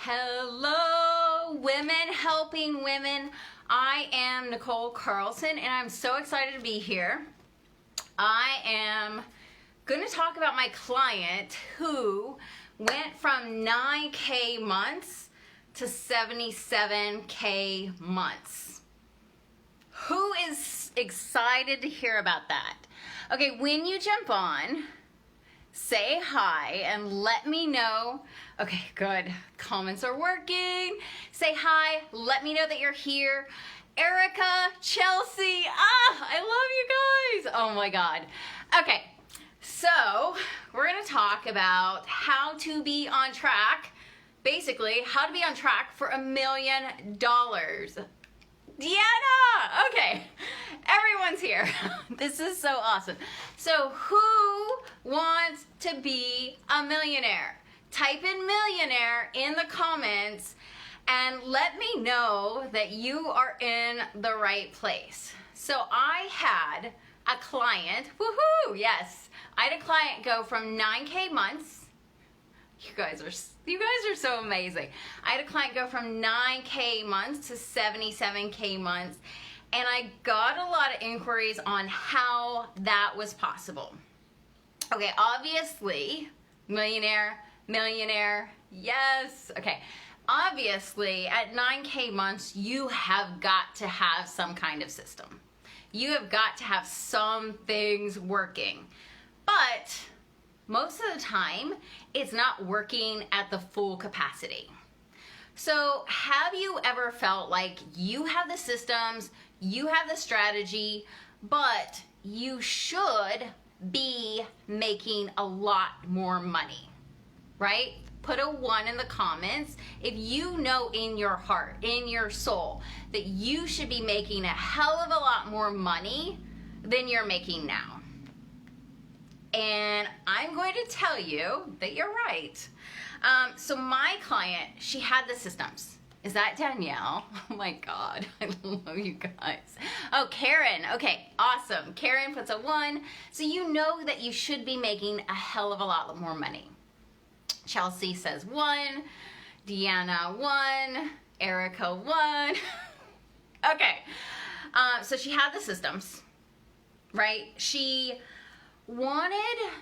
Hello, women helping women. I am Nichole Carlson, and I'm so excited to be here. I am going to talk about my client who went from 9K months to 77K months. Who is excited to hear about that? Okay, when you jump on, say hi and let me know. Okay, good. Comments are working. Say hi. Let me know that you're here. Erica, Chelsea. I love you guys. Oh my God. Okay, so we're going to talk about how to be on track. Basically, how to be on track for $1 million. Deanna! Okay, everyone's here. This is so awesome. So who wants to be a millionaire? Type in millionaire in the comments and let me know that you are in the right place. So I had a client, woohoo, yes. I had a client go from 9K months. You guys are so amazing. I had a client go from 9K months to 77K months, and I got a lot of inquiries on how that was possible. Okay, obviously, millionaire, yes. Okay, obviously, at 9K months, you have got to have some kind of system. You have got to have some things working, but most of the time, it's not working at the full capacity. So have you ever felt like you have the systems, you have the strategy, but you should be making a lot more money, right? Put a 1 in the comments if you know in your heart, in your soul, that you should be making a hell of a lot more money than you're making now. And I'm going to tell you that you're right. So my client, she had the systems. Is that Danielle? Oh my God, I love you guys. Oh, Karen, okay, awesome. Karen puts a 1. So you know that you should be making a hell of a lot more money. Chelsea says 1. Deanna 1. Erica 1. Okay, so she had the systems, right? She wanted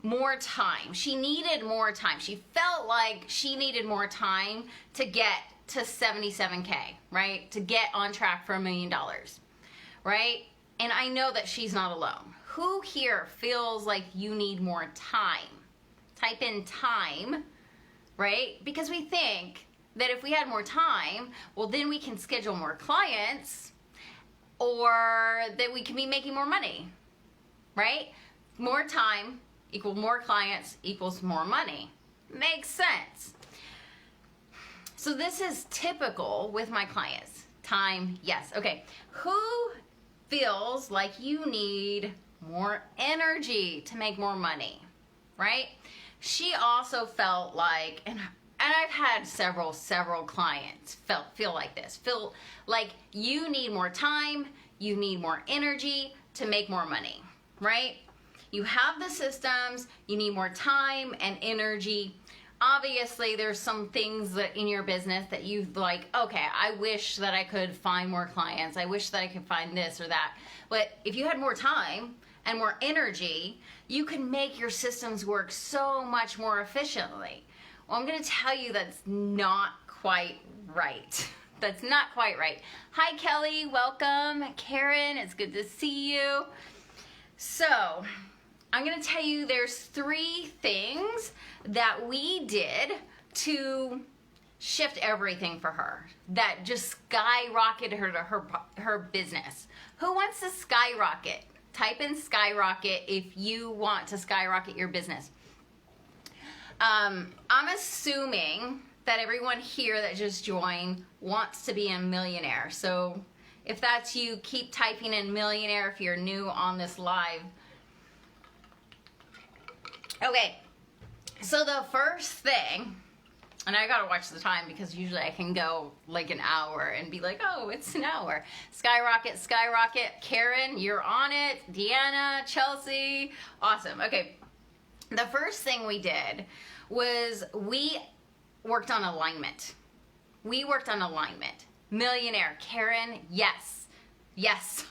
more time. She needed more time. She felt like she needed more time to get to 77K, right? To get on track for $1 million, right? And I know that she's not alone. Who here feels like you need more time? Type in time, right? Because we think that if we had more time, well, then we can schedule more clients or that we can be making more money, right? More time equals more clients equals more money. Makes sense. So this is typical with my clients. Time, yes. Okay. Who feels like you need more energy to make more money, right? She also felt like, and I've had several clients feel like this. Feel like you need more time, you need more energy to make more money, right? You have the systems, you need more time and energy. Obviously, there's some things that in your business that you like, okay, I wish that I could find more clients. I wish that I could find this or that. But if you had more time and more energy, you can make your systems work so much more efficiently. Well, I'm going to tell you that's not quite right. That's not quite right. Hi, Kelly. Welcome. Karen, it's good to see you. So I'm going to tell you there's 3 things that we did to shift everything for her that just skyrocketed her to her business. Who wants to skyrocket? Type in skyrocket if you want to skyrocket your business. I'm assuming that everyone here that just joined wants to be a millionaire. So if that's you, keep typing in millionaire if you're new on this live. Okay, so the first thing, and I gotta watch the time because usually I can go like an hour and be like, oh, it's an hour. Skyrocket, skyrocket. Karen, you're on it. Deanna, Chelsea, awesome. Okay, the first thing we did was we worked on alignment. We worked on alignment. Millionaire, Karen, yes. Yes.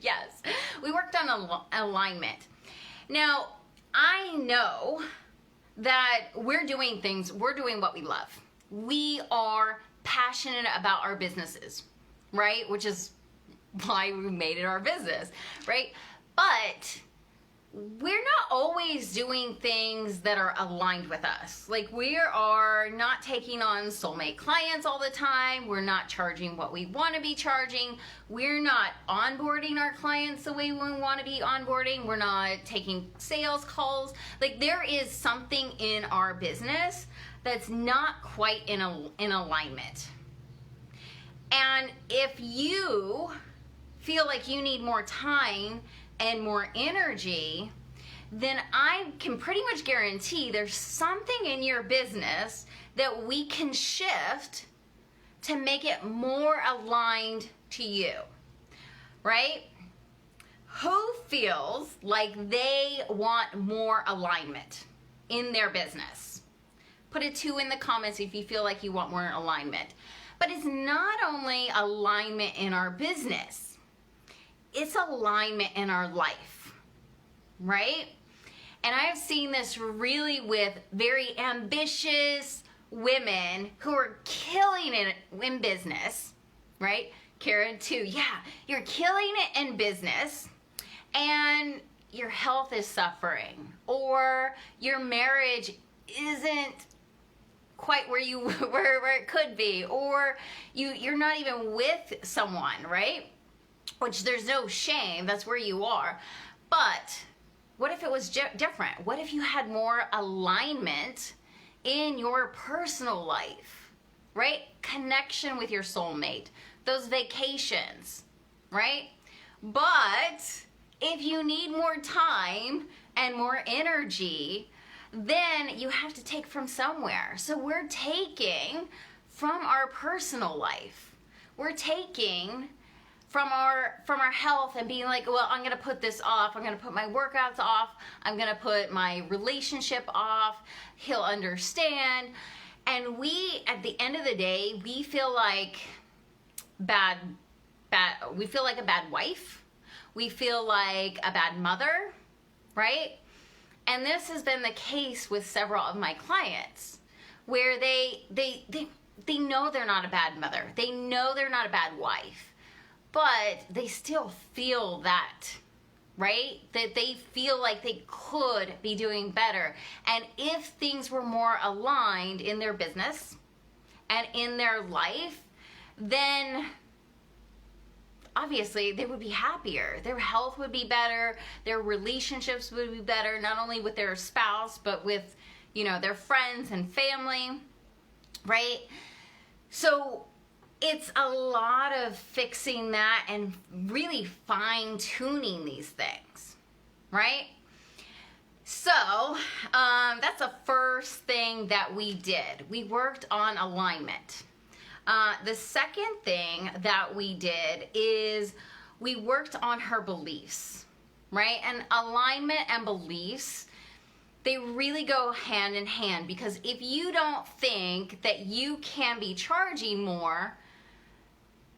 Yes. We worked on alignment. Now, I know that we're doing what we love. We are passionate about our businesses, right? Which is why we made it our business, right? But we're not always doing things that are aligned with us. Like, we are not taking on soulmate clients all the time. We're not charging what we want to be charging. We're not onboarding our clients the way we want to be onboarding. We're not taking sales calls. Like, there is something in our business that's not quite in alignment. And if you feel like you need more time and more energy, then I can pretty much guarantee there's something in your business that we can shift to make it more aligned to you, right? Who feels like they want more alignment in their business? Put a 2 in the comments if you feel like you want more alignment. But it's not only alignment in our business, it's alignment in our life, right? And I have seen this really with very ambitious women who are killing it in business, right? Karen too, yeah, you're killing it in business and your health is suffering, or your marriage isn't quite where it could be, or you're not even with someone, right? Which there's no shame, that's where you are. But what if it was different? What if you had more alignment in your personal life, right? Connection with your soulmate, those vacations, right? But if you need more time and more energy, then you have to take from somewhere. So we're taking from our personal life. We're taking from our health and being like, well, I'm going to put this off. I'm going to put my workouts off. I'm going to put my relationship off. He'll understand. And we, at the end of the day, we feel like we feel like a bad wife. We feel like a bad mother, right? And this has been the case with several of my clients, where they know they're not a bad mother. They know they're not a bad wife, but they still feel that, right? That they feel like they could be doing better. And if things were more aligned in their business and in their life, then obviously they would be happier. Their health would be better. Their relationships would be better, not only with their spouse, but with, their friends and family, right? So it's a lot of fixing that and really fine-tuning these things, right? So that's the first thing that we did. We worked on alignment. The second thing that we did is we worked on her beliefs, right? And alignment and beliefs, they really go hand in hand, because if you don't think that you can be charging more,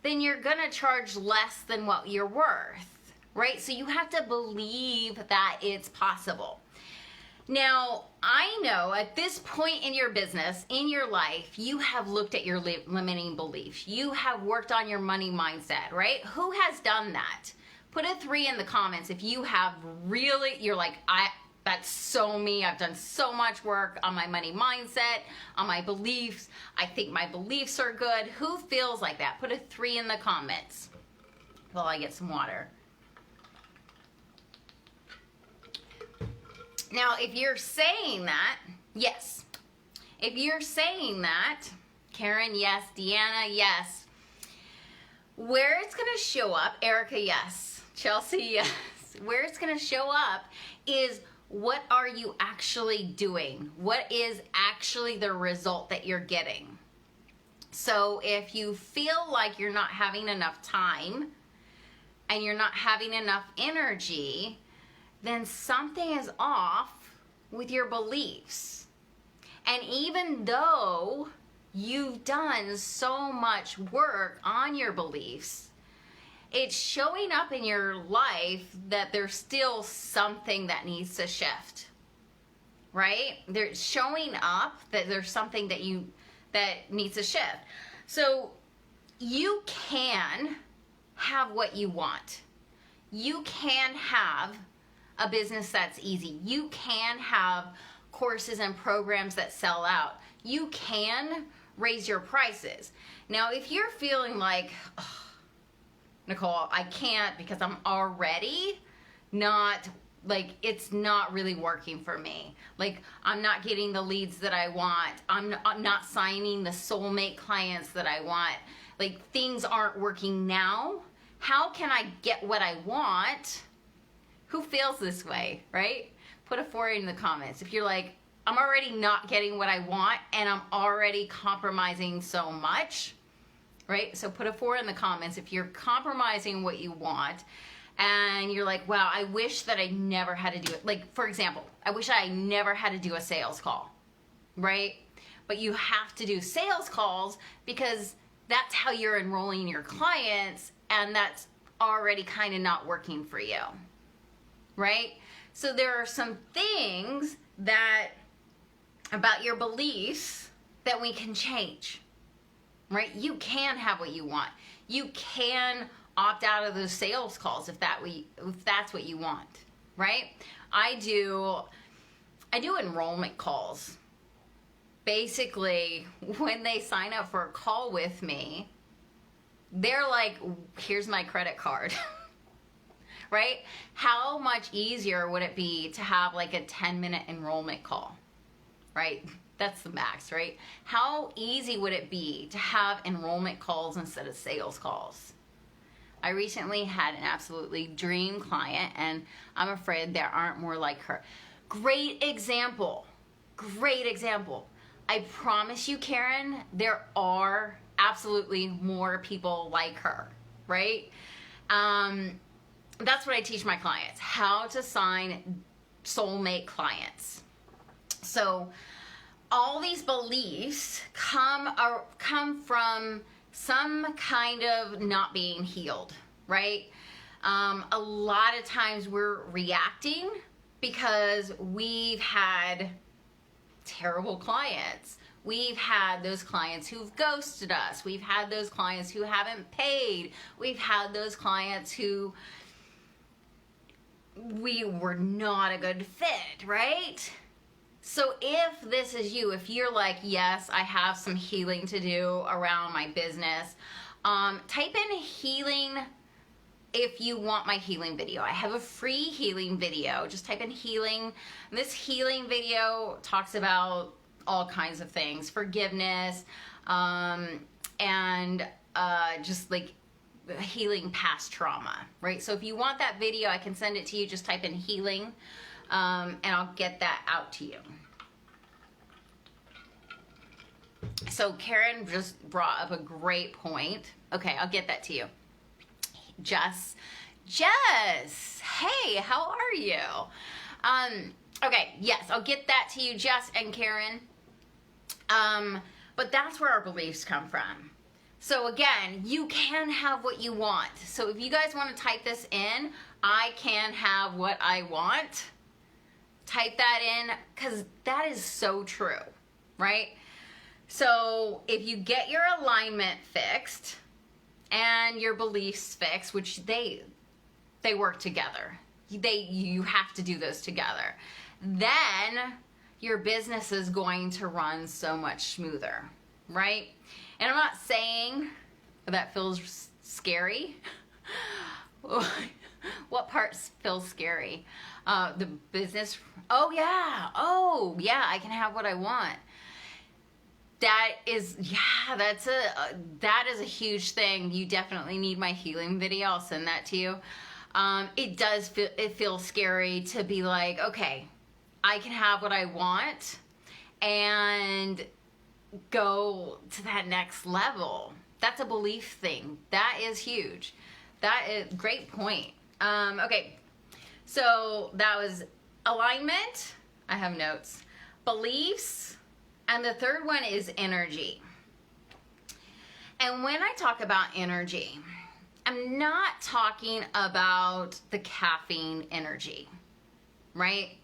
then you're gonna charge less than what you're worth, right? So you have to believe that it's possible. Now, I know at this point in your business, in your life, you have looked at your limiting beliefs. You have worked on your money mindset, right? Who has done that? Put a 3 in the comments if you have really, you're like, that's so me. I've done so much work on my money mindset, on my beliefs. I think my beliefs are good. Who feels like that? Put a 3 in the comments while I get some water. Now, if you're saying that, yes. If you're saying that, Karen, yes. Deanna, yes. Where it's going to show up, Erica, yes. Chelsea, yes. Where it's going to show up is, what are you actually doing? What is actually the result that you're getting? So if you feel like you're not having enough time and you're not having enough energy, then something is off with your beliefs. And even though you've done so much work on your beliefs, it's showing up in your life that there's still something that needs to shift, right? There's showing up that there's something that needs to shift. So you can have what you want. You can have a business that's easy. You can have courses and programs that sell out. You can raise your prices. Now, if you're feeling like, oh, Nichole, I can't because I'm already not, like, it's not really working for me. Like, I'm not getting the leads that I want. I'm not signing the soulmate clients that I want. Like, things aren't working now. How can I get what I want? Who feels this way, right? Put a 4 in the comments. If you're like, I'm already not getting what I want and I'm already compromising so much, right? So put a 4 in the comments if you're compromising what you want and you're like, wow, I wish that I never had to do it. Like, for example, I wish I never had to do a sales call, right? But you have to do sales calls because that's how you're enrolling your clients, and that's already kind of not working for you, right? So there are some things that about your beliefs that we can change, right? You can have what you want. You can opt out of those sales calls if that's what you want, right? I do enrollment calls. Basically, when they sign up for a call with me, they're like, here's my credit card. Right? How much easier would it be to have like a 10-minute enrollment call? Right? That's the max, right? How easy would it be to have enrollment calls instead of sales calls? I recently had an absolutely dream client, and I'm afraid there aren't more like her. Great example. Great example. I promise you, Karen, there are absolutely more people like her, right? That's what I teach my clients, how to sign soulmate clients. So all these beliefs come from some kind of not being healed, right? A lot of times we're reacting because we've had terrible clients. We've had those clients who've ghosted us. We've had those clients who haven't paid. We've had those clients who we were not a good fit, right? So if this is you, if you're like, yes, I have some healing to do around my business, type in healing if you want my healing video. I have a free healing video. Just type in healing. And this healing video talks about all kinds of things, forgiveness, and just like healing past trauma, right? So if you want that video, I can send it to you. Just type in healing, and I'll get that out to you. So Karen just brought up a great point. Okay, I'll get that to you. Jess, hey, how are you? Okay, yes, I'll get that to you, Jess and Karen. But that's where our beliefs come from. So again, you can have what you want. So if you guys want to type this in, I can have what I want, type that in, because that is so true, right? So if you get your alignment fixed and your beliefs fixed, which they work together. You have to do those together. Then your business is going to run so much smoother, right? And I'm not saying that feels scary. What parts feel scary? The business. Oh yeah, I can have what I want. That is a huge thing. You definitely need my healing video. I'll send that to you. It feels scary to be like, okay, I can have what I want and go to that next level. That's a belief thing. That is huge. That is great point. Okay, so that was alignment. I have notes. Beliefs, And the third one is energy. And when I talk about energy, I'm not talking about the caffeine energy, right?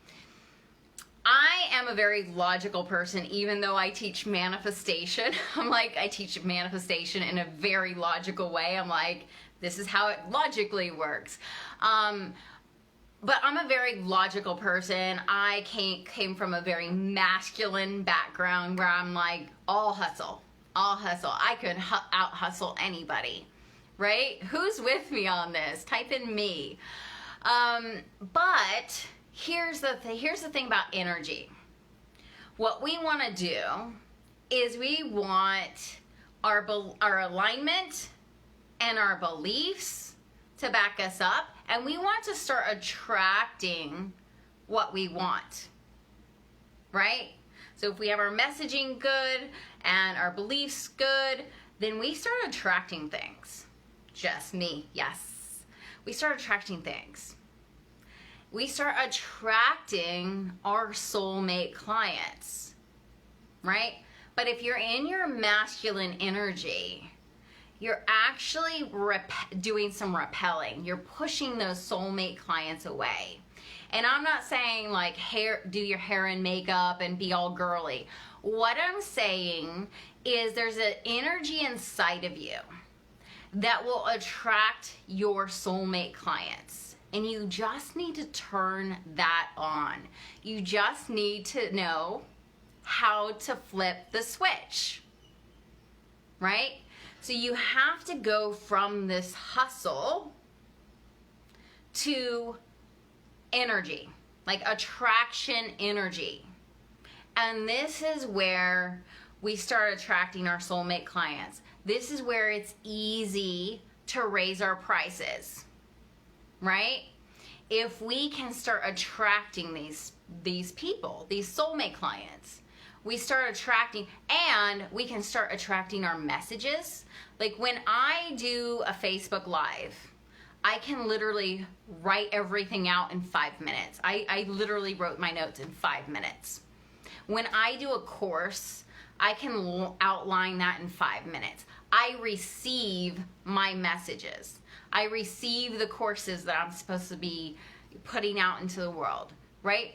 I am a very logical person, even though I teach manifestation. I teach manifestation in a very logical way. I'm like, this is how it logically works. But I'm a very logical person. I came from a very masculine background where I'm like, all hustle. I could out hustle anybody, right? Who's with me on this? Type in me. But here's the thing about energy. What we want to do is we want our alignment and our beliefs to back us up, and we want to start attracting what we want, right? So if we have our messaging good and our beliefs good, then we start attracting things. Just me, yes. We start attracting things. We start attracting our soulmate clients, right? But if you're in your masculine energy, you're actually doing some repelling. You're pushing those soulmate clients away. And I'm not saying like do your hair and makeup and be all girly. What I'm saying is there's an energy inside of you that will attract your soulmate clients. And you just need to turn that on. You just need to know how to flip the switch, right? So you have to go from this hustle to energy, like attraction energy. And this is where we start attracting our soulmate clients. This is where it's easy to raise our prices, right? If we can start attracting these people, these soulmate clients, we start attracting, and we can start attracting our messages. Like when I do a Facebook Live, I can literally write everything out in 5 minutes. I literally wrote my notes in 5 minutes. When I do a course, I can outline that in 5 minutes. I receive my messages. I receive the courses that I'm supposed to be putting out into the world, right?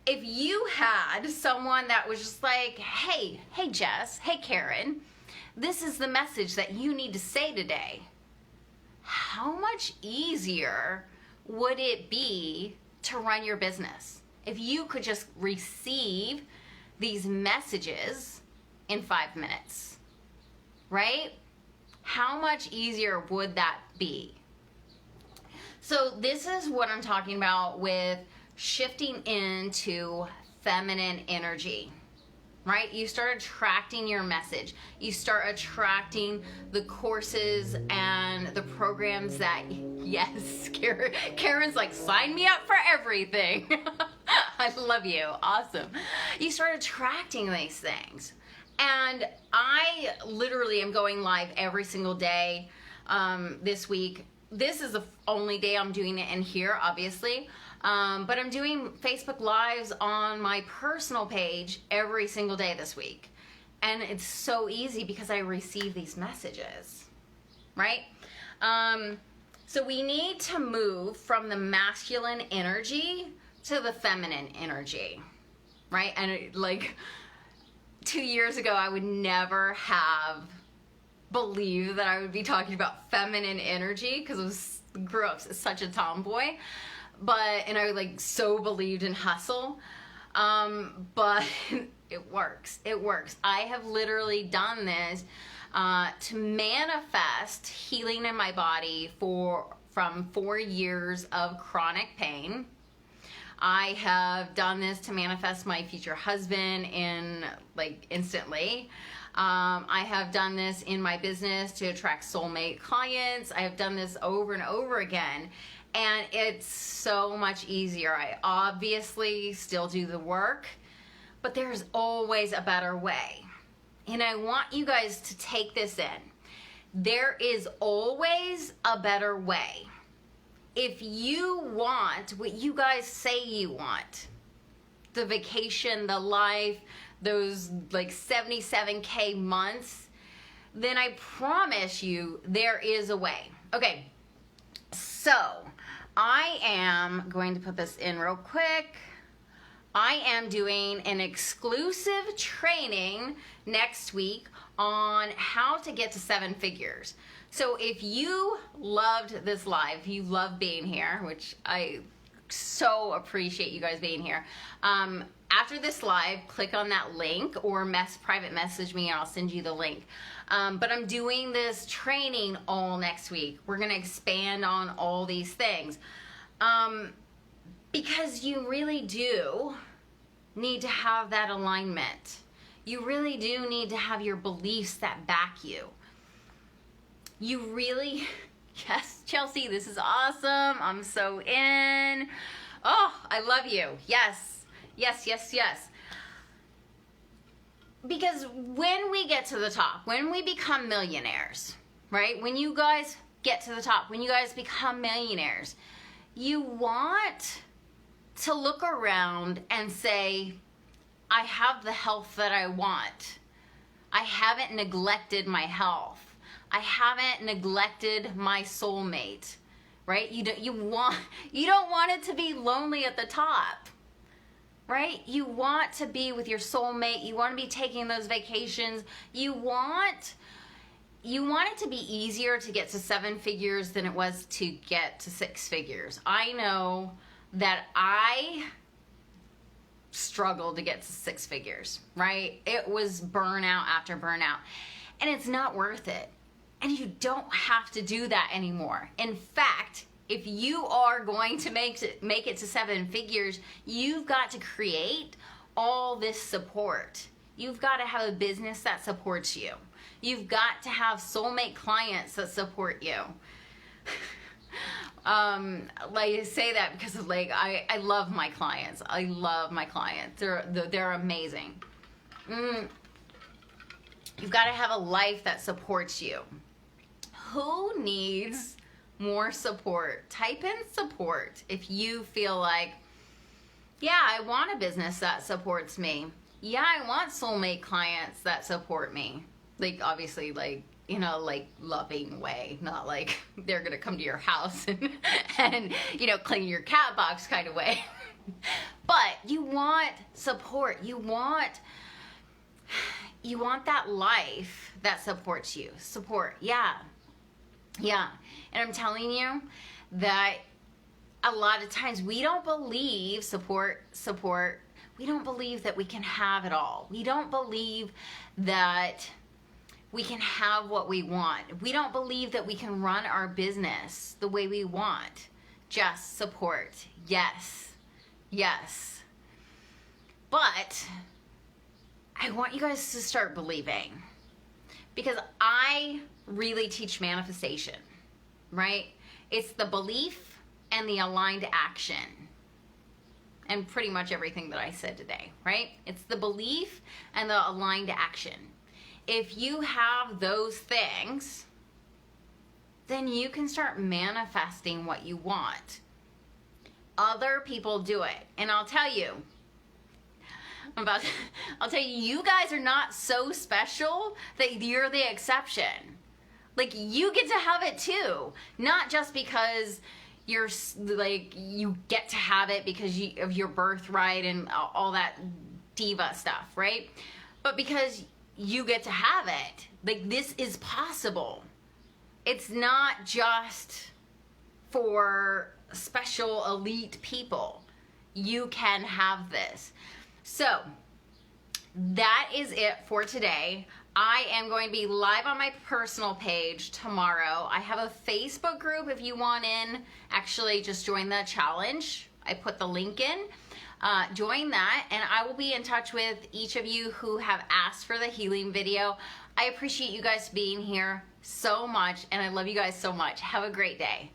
If you had someone that was just like, hey Jess, hey Karen, this is the message that you need to say today, how much easier would it be to run your business if you could just receive these messages in 5 minutes, right? How much easier would that be? So this is what I'm talking about with shifting into feminine energy, right? You start attracting your message. You start attracting the courses and the programs that, yes, Karen's like, sign me up for everything. I love you. Awesome. You start attracting these things. And I literally am going live every single day this week. This is the only day I'm doing it in here, obviously. But I'm doing Facebook Lives on my personal page every single day this week. And it's so easy because I receive these messages, right? So we need to move from the masculine energy to the feminine energy, right? And like 2 years ago, I would never have believed that I would be talking about feminine energy because I grew up as such a tomboy. And I like so believed in hustle, but it works. I have literally done this to manifest healing in my body from 4 years of chronic pain. I have done this to manifest my future husband instantly. I have done this in my business to attract soulmate clients. I have done this over and over again. And it's so much easier. I obviously still do the work, but there's always a better way. And I want you guys to take this in. There is always a better way. If you want what you guys say you want, the vacation, the life, those like 77K months, then I promise you there is a way. Okay, so I am going to put this in real quick. I am doing an exclusive training next week on how to get to 7 figures. So if you loved this live, if you love being here, which I so appreciate you guys being here, after this live, click on that link or private message me and I'll send you the link. But I'm doing this training all next week. We're gonna expand on all these things. Because you really do need to have that alignment. You really do need to have your beliefs that back you. You really, yes, Chelsea, this is awesome. I'm so in. Oh, I love you. Yes, yes, yes, yes. Because when we get to the top, when we become millionaires, right? When you guys get to the top, when you guys become millionaires, you want to look around and say, I have the health that I want. I haven't neglected my health. I haven't neglected my soulmate, right? You don't want it to be lonely at the top, right? You want to be with your soulmate. You want to be taking those vacations. You want it to be easier to get to 7 figures than it was to get to 6 figures. I know that I struggled to get to 6 figures, right? It was burnout after burnout, and it's not worth it. And you don't have to do that anymore. In fact, if you are going to make it to 7 figures, you've got to create all this support. You've got to have a business that supports you. You've got to have soulmate clients that support you. Like I say that because of I love my clients. I love my clients. They're amazing. You've got to have a life that supports you. Who needs more support? Type in support if you feel like, yeah, I want a business that supports me. Yeah, I want soulmate clients that support me. Like, obviously, like, you know, like loving way, not like they're going to come to your house and, you know, clean your cat box kind of way. But you want support. You want that life that supports you. Support. Yeah. Yeah. And I'm telling you that a lot of times we don't believe support. We don't believe that we can have it all. We don't believe that we can have what we want. We don't believe that we can run our business the way we want. Just support. Yes. Yes. But I want you guys to start believing, because I really teach manifestation, right? It's the belief and the aligned action. And pretty much everything that I said today, right? It's the belief and the aligned action. If you have those things, then you can start manifesting what you want. Other people do it. And I'll tell you, you guys are not so special that you're the exception. Like, you get to have it too. Not just because you're like, you get to have it because of your birthright and all that diva stuff, right? But because you get to have it. Like, this is possible. It's not just for special elite people. You can have this. So that is it for today. I am going to be live on my personal page tomorrow. I have a Facebook group if you want in. Actually, just join the challenge. I put the link in. Join that, and I will be in touch with each of you who have asked for the healing video. I appreciate you guys being here so much, and I love you guys so much. Have a great day.